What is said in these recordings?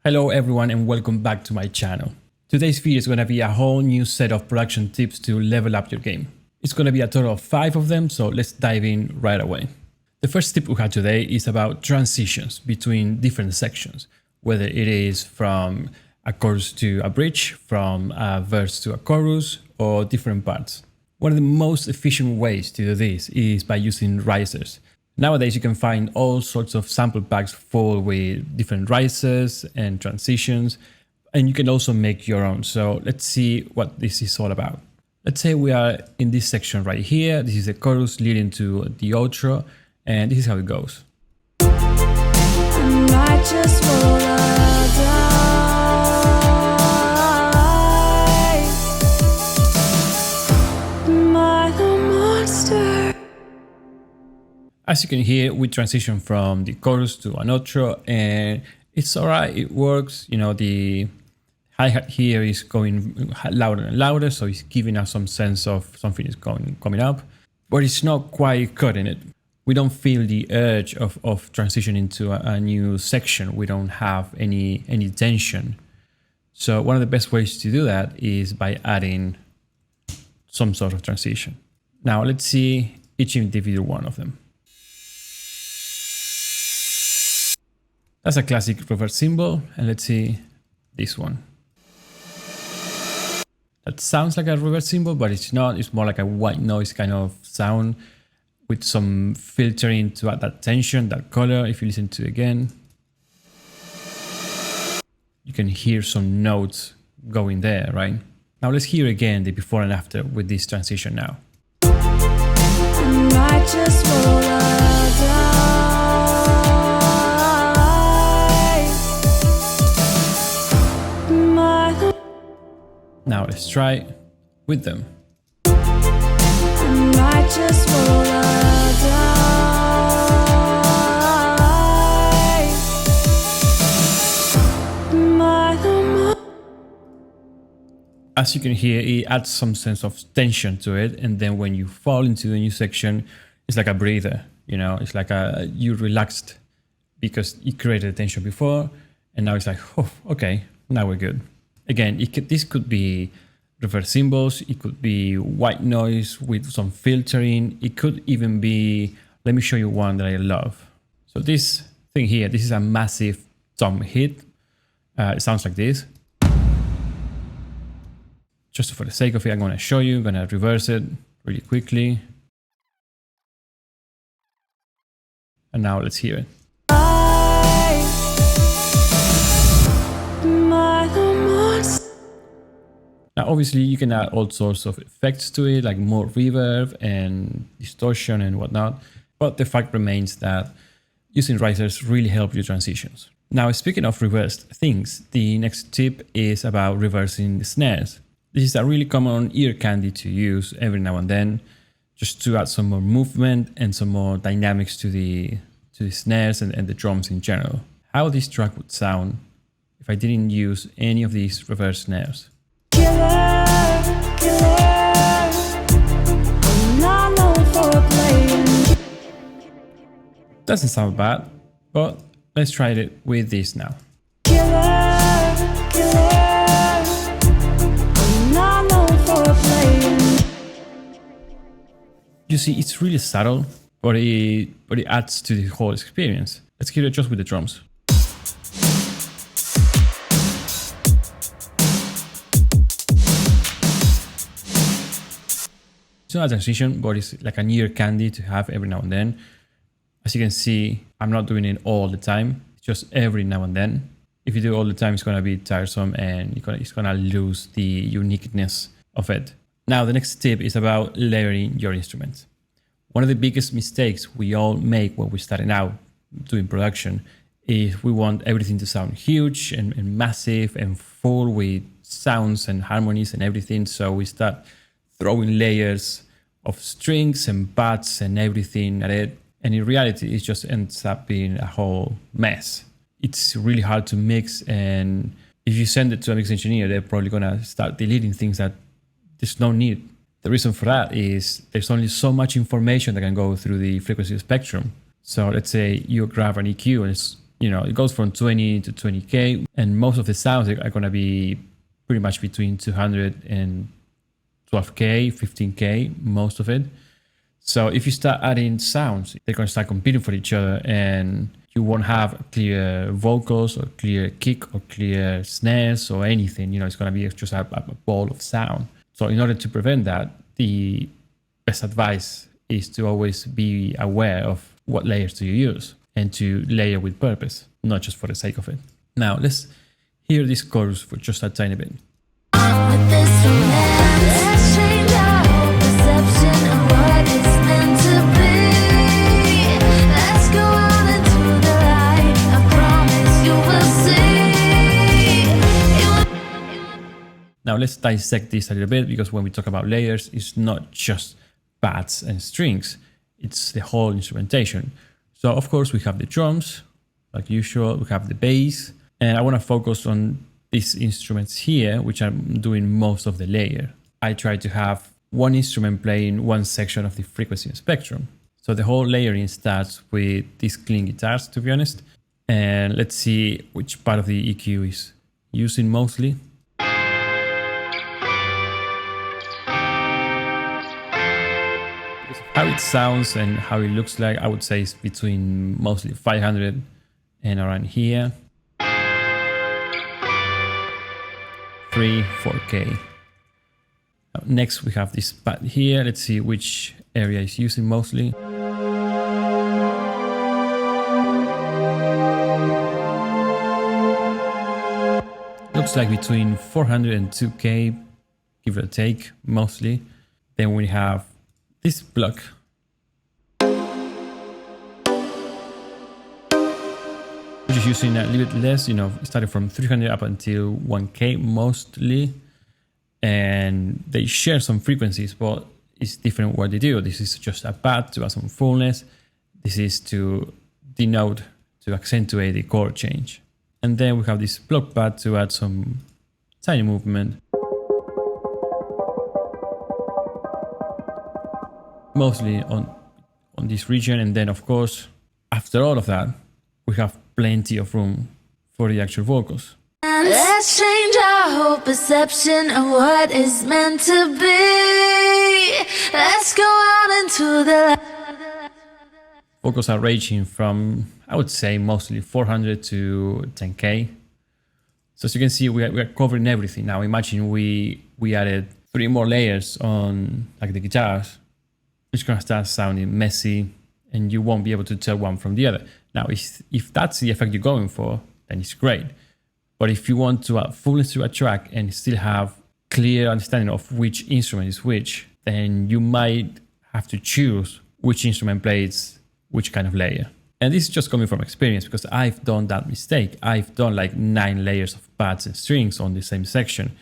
Hello everyone and welcome back to my channel. Today's video is going to be a whole new set of production tips to level up your game. It's going to be a total of 5 of them, so let's dive in right away. The first tip we have today is about transitions between different sections, whether it is from a chorus to a bridge, from a verse to a chorus, or different parts. One of the most efficient ways to do this is by using risers. Nowadays, you can find all sorts of sample packs full with different risers and transitions, and you can also make your own. So let's see what this is all about. Let's say we are in this section right here. This is the chorus leading to the outro, and this is how it goes. As you can hear, we transition from the chorus to an outro, and it's alright, it works. You know, the hi-hat here is going louder and louder, so it's giving us some sense of something is coming up, but it's not quite cutting it. We don't feel the urge of transitioning to a new section. We don't have any tension. So one of the best ways to do that is by adding some sort of transition. Now let's see each individual one of them. That's a classic reverse cymbal, and let's see this one. That sounds like a reverse cymbal, but it's not. It's more like a white noise kind of sound with some filtering to add that tension, that color. If you listen to it again, you can hear some notes going there, right? Now let's hear again the before and after with this transition now. Now let's try with them. As you can hear, it adds some sense of tension to it, and then when you fall into the new section, it's like a breather. You know, it's like you relaxed because you created tension before, and now it's like, oh, okay, now we're good. Again, this could be reverse cymbals, it could be white noise with some filtering, it could even be, let me show you one that I love. So this thing here, this is a massive tom hit. It sounds like this. Just for the sake of it, I'm going to show you, I'm going to reverse it really quickly. And now let's hear it. Now, obviously, you can add all sorts of effects to it, like more reverb and distortion and whatnot. But the fact remains that using risers really help your transitions. Now, speaking of reversed things, the next tip is about reversing the snares. This is a really common ear candy to use every now and then, just to add some more movement and some more dynamics to the snares and the drums in general. How this track would sound if I didn't use any of these reverse snares. Doesn't sound bad, but let's try it with this now. You see, it's really subtle, but it adds to the whole experience. Let's hear it just with the drums. It's not a transition, but it's like an ear candy to have every now and then. As you can see, I'm not doing it all the time. It's just every now and then. If you do it all the time, it's going to be tiresome and it's going to lose the uniqueness of it. Now, the next tip is about layering your instruments. One of the biggest mistakes we all make when we're starting out doing production is we want everything to sound huge and massive and full with sounds and harmonies and everything. So we start throwing layers of strings and pads and everything at it. And in reality, it just ends up being a whole mess. It's really hard to mix. And if you send it to a mix engineer, they're probably going to start deleting things that there's no need. The reason for that is there's only so much information that can go through the frequency spectrum. So let's say you grab an EQ and it's You know, it goes from 20 to 20K, and most of the sounds are going to be pretty much between 200 and 12K, 15K, most of it. So if you start adding sounds, they're going to start competing for each other, and you won't have clear vocals or clear kick or clear snares or anything. You know, it's going to be just a ball of sound. So in order to prevent that, the best advice is to always be aware of what layers do you use and to layer with purpose, not just for the sake of it. Now let's hear this chorus for just a tiny bit. With this romance, let's change our whole perception of what it's meant to be. Let's go out into the light. I promise you will see. Now let's dissect this a little bit, because when we talk about layers, it's not just pads and strings, it's the whole instrumentation. So of course we have the drums, like usual, we have the bass, and I want to focus on these instruments here, which I'm doing most of the layer. I try to have one instrument playing one section of the frequency spectrum. So the whole layering starts with these clean guitars, to be honest. And let's see which part of the EQ is using mostly. How it sounds and how it looks like, I would say it's between mostly 500 and around here. 4K. Next we have this pad here. Let's see which area is using mostly. Looks like between 400 and 2K, give or take, mostly. Then we have this block. Which is using a little bit less, you know, starting from 300 up until 1K mostly. And they share some frequencies, but it's different what they do. This is just a pad to add some fullness. This is to denote, to accentuate the chord change. And then we have this block pad to add some tiny movement. Mostly on this region. And then of course, after all of that, we have plenty of room for the actual vocals. And let's change our whole perception of what is meant to be. Let's go out into the light. Vocals are ranging from, I would say, mostly 400 to 10K. So as you can see, we are covering everything. Now imagine we added 3 more layers on like the guitars. It's gonna start sounding messy and you won't be able to tell one from the other. Now, if that's the effect you're going for, then it's great. But if you want to add fullness to a track and still have clear understanding of which instrument is which, then you might have to choose which instrument plays which kind of layer. And this is just coming from experience, because I've done that mistake. I've done like 9 layers of pads and strings on the same section.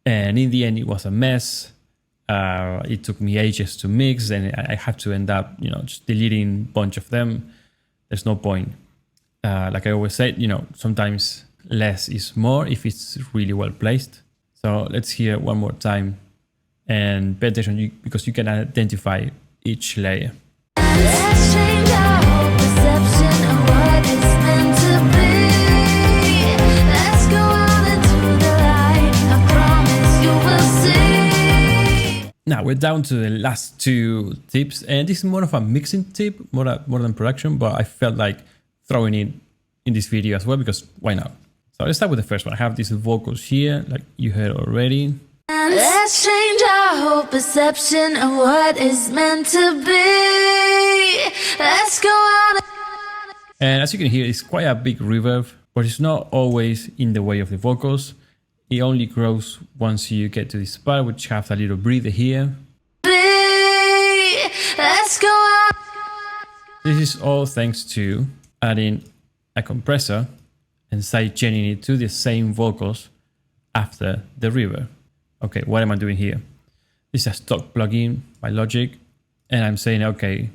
And in the end, it was a mess. It took me ages to mix, and I had to end up, you know, just deleting a bunch of them. There's no point. Like I always say, you know, sometimes less is more if it's really well placed. So let's hear one more time and pay attention, because you can identify each layer. Let's change our whole perception of what it's meant to be. Let's go out into the light. I promise you will see. Now we're down to the last 2 tips, and this is more of a mixing tip, more than production, but I felt like throwing it in this video as well, because why not? So let's start with the first one. I have these vocals here, like you heard already. And let's change our whole perception of what is meant to be. Let's go out. And as you can hear, it's quite a big reverb, but it's not always in the way of the vocals. It only grows once you get to this part, which has a little breather here. Let's go out. This is all thanks to adding a compressor and sidechaining it to the same vocals after the reverb. Okay, what am I doing here? This is a stock plugin by Logic, and I'm saying, okay,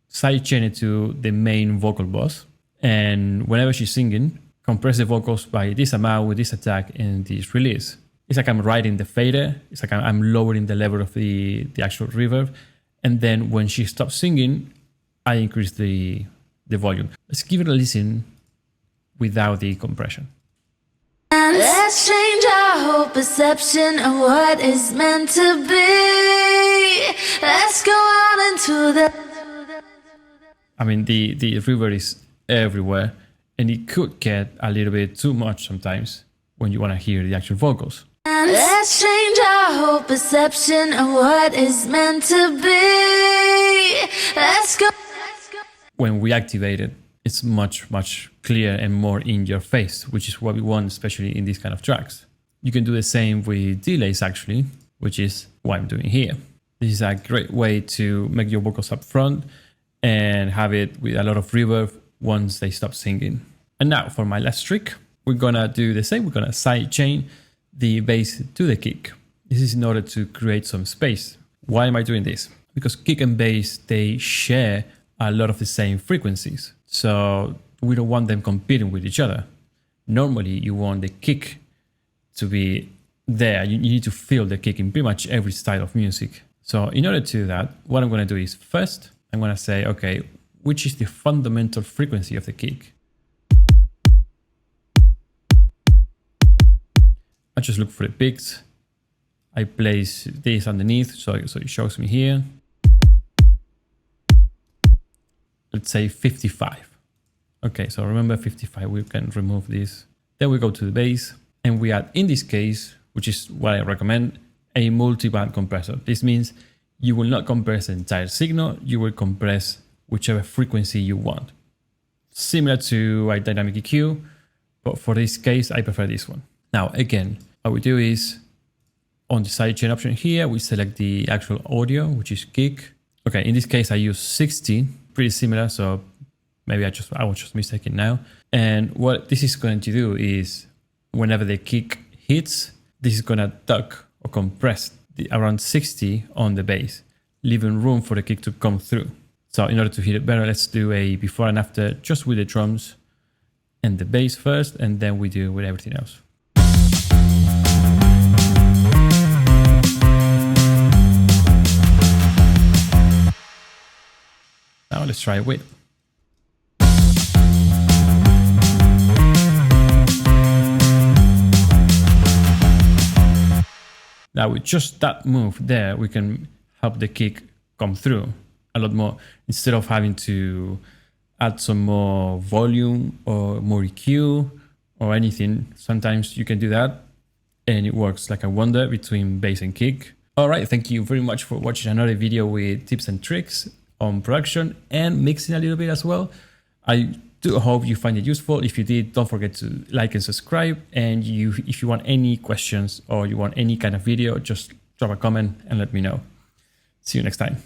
sidechain it to the main vocal box, and whenever she's singing, compress the vocals by this amount with this attack and this release. It's like I'm writing the fader, it's like I'm lowering the level of the actual reverb, and then when she stops singing, I increase the volume. Let's give it a listen without the compression. And let's change our whole perception of what is meant to be. Let's go out into the... I mean, the reverb is everywhere, and it could get a little bit too much sometimes when you want to hear the actual vocals. And let's change our whole perception of what is meant to be. Let's go. When we activate it, it's much, much clearer and more in your face, which is what we want, especially in these kind of tracks. You can do the same with delays actually, which is what I'm doing here. This is a great way to make your vocals up front and have it with a lot of reverb once they stop singing. And now for my last trick, we're gonna do the same. We're gonna sidechain the bass to the kick. This is in order to create some space. Why am I doing this? Because kick and bass, they share a lot of the same frequencies. So we don't want them competing with each other. Normally you want the kick to be there. You need to feel the kick in pretty much every style of music. So in order to do that, what I'm gonna do is first, I'm gonna say, okay, which is the fundamental frequency of the kick? I just look for the picks. I place this underneath, so it shows me here. Let's say 55. Okay, so remember 55, we can remove this. Then we go to the bass and we add, in this case, which is what I recommend, a multi-band compressor. This means you will not compress the entire signal, you will compress whichever frequency you want. Similar to a dynamic EQ, but for this case, I prefer this one. Now, again, what we do is on the sidechain option here, we select the actual audio, which is kick. Okay, in this case, I use 60, pretty similar. So maybe I was just mistaken now. And what this is going to do is whenever the kick hits, this is going to duck or compress around 60 on the bass, leaving room for the kick to come through. So in order to hear it better, let's do a before and after just with the drums and the bass first, and then we do with everything else. Now let's try it with. Now with just that move there, we can help the kick come through a lot more instead of having to add some more volume or more EQ or anything. Sometimes you can do that and it works like a wonder between bass and kick. All right, thank you very much for watching another video with tips and tricks on production and mixing a little bit as well. I do hope you find it useful. If you did, don't forget to like and subscribe. And if you want any questions or you want any kind of video, just drop a comment and let me know. See you next time.